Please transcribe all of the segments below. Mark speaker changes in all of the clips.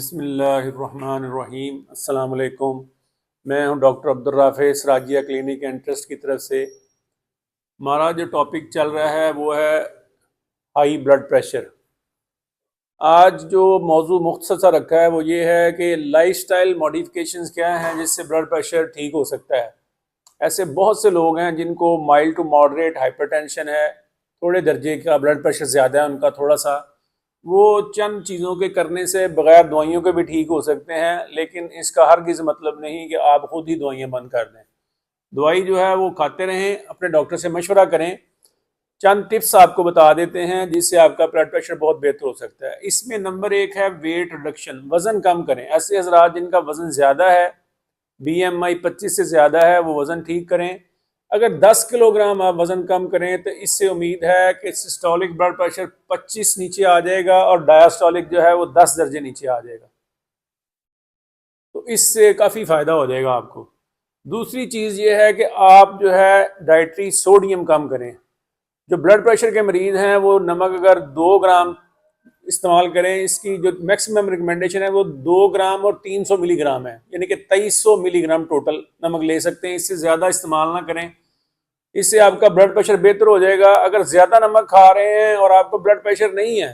Speaker 1: बिस्मिल्लाहिर्रहमानिर्रहीम। अस्सलाम वालेकुम। मैं हूं doctor Abdul Rafe Sarajiya clinic and trust की तरफ से। हमारा जो टॉपिक चल रहा है वो है हाई ब्लड प्रेशर। आज जो मौजू मुख्तसर रखा है वो ये है कि लाइफस्टाइल मॉडिफिकेशंस क्या हैं जिससे ब्लड प्रेशर ठीक हो सकता है। ऐसे बहुत से लोग हैं जिनको माइल्ड टू मॉडरेट हाइपरटेंशन है, थोड़े दर्जे का ब्लड प्रेशर ज़्यादा है उनका थोड़ा सा, वो चंद चीज़ों के करने से बगैर दवाइयों के भी ठीक हो सकते हैं। लेकिन इसका हरगिज़ मतलब नहीं कि आप खुद ही दवाइयाँ बंद कर दें। दवाई जो है वो खाते रहें, अपने डॉक्टर से मशवरा करें। चंद टिप्स आपको बता देते हैं जिससे आपका ब्लड प्रेशर बहुत बेहतर हो सकता है। इसमें नंबर एक है वेट रिडक्शन, वज़न कम करें। ऐसे हजरात जिनका वज़न ज़्यादा है, BMI 25 से ज़्यादा है, वो वज़न ठीक करें। अगर 10 किलोग्राम आप वज़न कम करें तो इससे उम्मीद है कि सिस्टोलिक ब्लड प्रेशर 25 नीचे आ जाएगा और डायस्टोलिक जो है वो 10 दर्जे नीचे आ जाएगा। तो इससे काफ़ी फ़ायदा हो जाएगा आपको। दूसरी चीज़ ये है कि आप जो है डाइटरी सोडियम कम करें। जो ब्लड प्रेशर के मरीज़ हैं वो नमक अगर 2 ग्राम इस्तेमाल करें, इसकी जो मैक्सिमम रिकमेंडेशन है वो 2 ग्राम और 300 मिलीग्राम है, यानी कि 2300 मिलीग्राम टोटल नमक ले सकते हैं। इससे ज़्यादा इस्तेमाल ना करें, इससे आपका ब्लड प्रेशर बेहतर हो जाएगा। अगर ज़्यादा नमक खा रहे हैं और आपको ब्लड प्रेशर नहीं है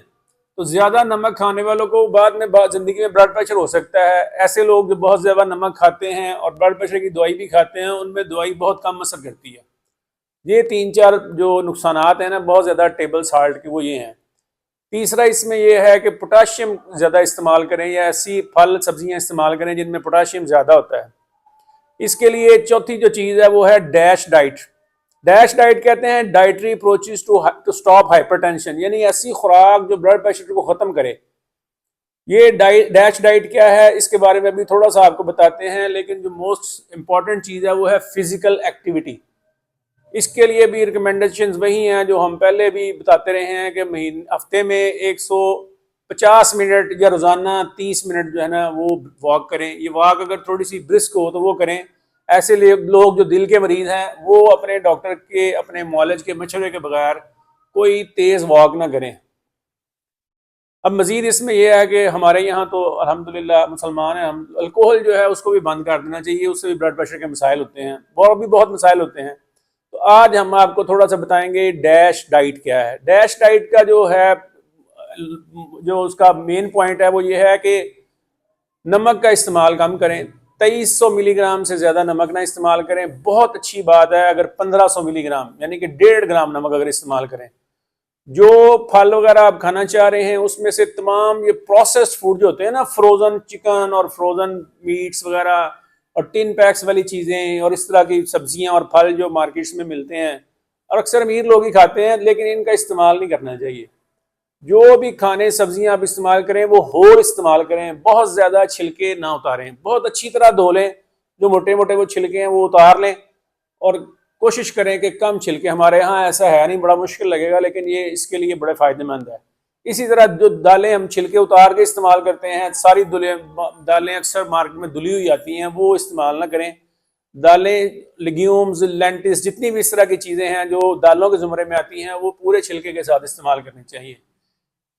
Speaker 1: तो ज़्यादा नमक खाने वालों को बाद में ज़िंदगी में ब्लड प्रेशर हो सकता है। ऐसे लोग जो बहुत ज़्यादा नमक खाते हैं और ब्लड प्रेशर की दवाई भी खाते हैं, उनमें दवाई बहुत कम असर करती है। ये 3-4 जो नुकसानात हैं ना बहुत ज़्यादा टेबल साल्ट के, वो ये हैं। तीसरा इसमें यह है कि पोटाशियम ज़्यादा इस्तेमाल करें या ऐसी फल सब्जियां इस्तेमाल करें जिनमें पोटाशियम ज़्यादा होता है। इसके लिए चौथी जो चीज़ है वो है डैश डाइट। डैश डाइट कहते हैं dietary approaches to stop hypertension, यानी ऐसी खुराक जो ब्लड प्रेशर को ख़त्म करे। ये डैश डाइट क्या है इसके बारे में भी थोड़ा सा आपको बताते हैं, लेकिन जो मोस्ट इंपॉर्टेंट चीज़ है वो है फिजिकल एक्टिविटी। इसके लिए भी रिकमेंडेशंस वही हैं जो हम पहले भी बताते रहे हैं कि हफ्ते में 150 मिनट या रोज़ाना 30 मिनट जो है ना वो वॉक करें। ये वॉक अगर थोड़ी सी ब्रिस्क हो तो वो करें। ऐसे लोग जो दिल के मरीज़ हैं वो अपने डॉक्टर के, अपने मौलज के मशवरे के बगैर कोई तेज़ वॉक ना करें। अब मज़ीद इसमें यह है कि हमारे यहाँ तो अल्हम्दुलिल्लाह मुसलमान हैं हम, अल्कोहल जो है उसको भी बंद कर देना चाहिए, उससे भी ब्लड प्रेशर के मसाइल होते हैं और भी बहुत मसाइल होते हैं। तो आज हम आपको थोड़ा सा बताएंगे डैश डाइट क्या है। डैश डाइट का जो है, जो उसका मेन पॉइंट है वो ये है कि नमक का इस्तेमाल कम करें। 2300 मिलीग्राम से ज़्यादा नमक ना इस्तेमाल करें। बहुत अच्छी बात है अगर 1500 मिलीग्राम यानी कि 1.5 ग्राम नमक अगर इस्तेमाल करें। जो फल वगैरह आप खाना चाह रहे हैं उसमें से तमाम ये प्रोसेस्ड फूड जो होते हैं ना, फ्रोजन चिकन और फ्रोजन मीट्स वगैरह और टिन पैक्स वाली चीज़ें और इस तरह की सब्जियां और फल जो मार्केट्स में मिलते हैं और अक्सर अमीर लोग ही खाते हैं, लेकिन इनका इस्तेमाल नहीं करना चाहिए। जो भी खाने सब्जियां आप इस्तेमाल करें वो होल इस्तेमाल करें, बहुत ज़्यादा छिलके ना उतारें, बहुत अच्छी तरह धो लें। जो मोटे मोटे वो छिलके हैं वो उतार लें और कोशिश करें कि कम छिलके। हमारे यहाँ ऐसा है नहीं, बड़ा मुश्किल लगेगा, लेकिन ये इसके लिए बड़े फ़ायदेमंद है। इसी तरह जो दालें हम छिलके उतार के इस्तेमाल करते हैं, सारी दालें अक्सर मार्केट में धुली हुई आती हैं, वो इस्तेमाल ना करें। दालें, लेग्यूम्स, लेंटिल्स, जितनी भी इस तरह की चीज़ें हैं जो दालों के ज़ुमरे में आती हैं वो पूरे छिलके के साथ इस्तेमाल करनी चाहिए।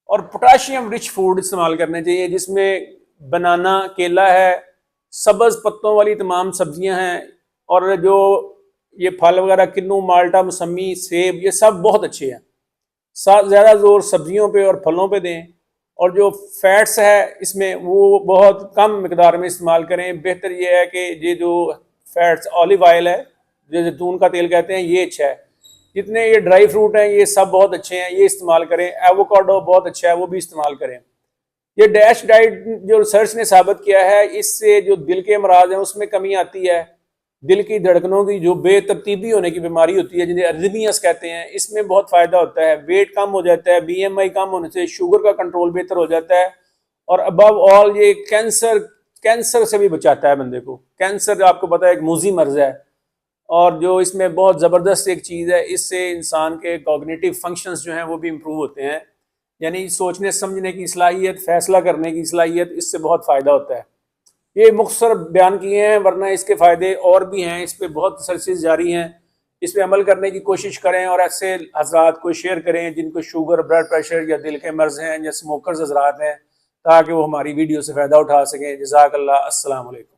Speaker 1: और पोटाशियम रिच फूड इस्तेमाल करने चाहिए जिसमें बनाना, केला है, सब्ज़ पत्तों वाली तमाम सब्जियां हैं और जो ये फल वगैरह किन्नू, माल्टा, मौसमी, सेब, ये सब बहुत अच्छे हैं। ज़्यादा जोर सब्जियों पे और फलों पे दें। और जो फैट्स है इसमें वो बहुत कम मिकदार में इस्तेमाल करें। बेहतर ये है कि ये जो फैट्स, ऑलिव ऑयल है, जो जैतून का तेल कहते हैं, ये अच्छा है। जितने ये ड्राई फ्रूट हैं ये सब बहुत अच्छे हैं, ये इस्तेमाल करें। एवोकाडो बहुत अच्छा है, वो भी इस्तेमाल करें। ये डैश डाइट जो रिसर्च ने साबित किया है, इससे जो दिल के अमराज हैं उसमें कमी आती है। दिल की धड़कनों की जो बेतरतीबी होने की बीमारी होती है जिन्हें अर्रिथमियास कहते हैं, इसमें बहुत फ़ायदा होता है। वेट कम हो जाता है, BMI कम होने से शुगर का कंट्रोल बेहतर हो जाता है। और अबव ऑल ये कैंसर से भी बचाता है बंदे को। कैंसर आपको पता है एक मूजी मर्ज है, और जो इसमें बहुत ज़बरदस्त एक चीज़ है, इससे इंसान के कॉग्निटिव फंक्शंस जो हैं वो भी इम्प्रूव होते हैं, यानी सोचने समझने की सलाहियत, फैसला करने की सलाहियत, इससे बहुत फ़ायदा होता है। ये मुख्तसर बयान किए हैं, वरना इसके फ़ायदे और भी हैं। इस पर बहुत सर्चेज जारी हैं, इस पर अमल करने की कोशिश करें और ऐसे हजरात को शेयर करें जिनको शुगर, ब्लड प्रेशर या दिल के मर्ज़ हैं या स्मोकर्स हजरात हैं, ताकि वो हमारी वीडियो से फ़ायदा उठा सकें। जज़ाकल्लाह। अस्सलाम वालेकुम।